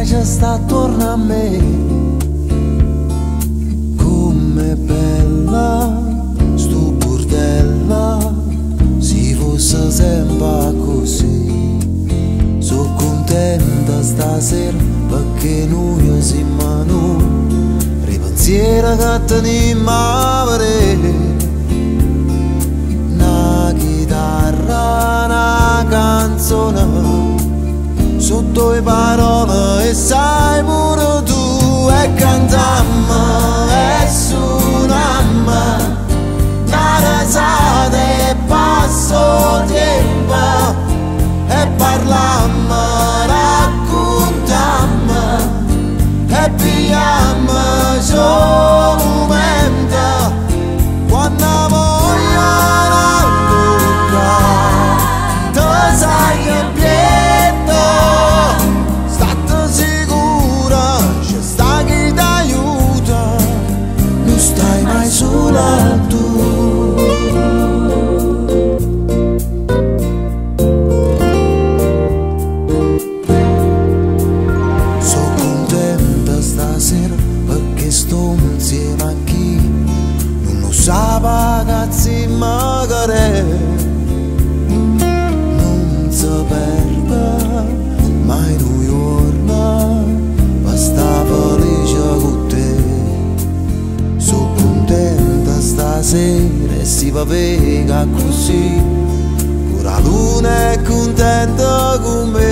c'è sta attorno a me. Com'è bella sto burdella, si fosse sempre così. Sono contenta stasera perché noi siamo noi, ripensiero che teniamo a vedere. Una chitarra, una canzone, sotto le parole e sai pure tu, e cantammo e suonammo una risata e passo tempo e parlammo, raccontammo e pigliammo ciò momento quando vogliono toccare, tu sai che pietto, state sicura, c'è sta chi t'aiuta, non stai mai sola tu. Sono contenta stasera perché sto insieme a chi non lo sa ragazzi magari. Non si perde mai un giorno, basta felice con te. Sono contenta stasera e si va vega così, pure la luna è contenta con me.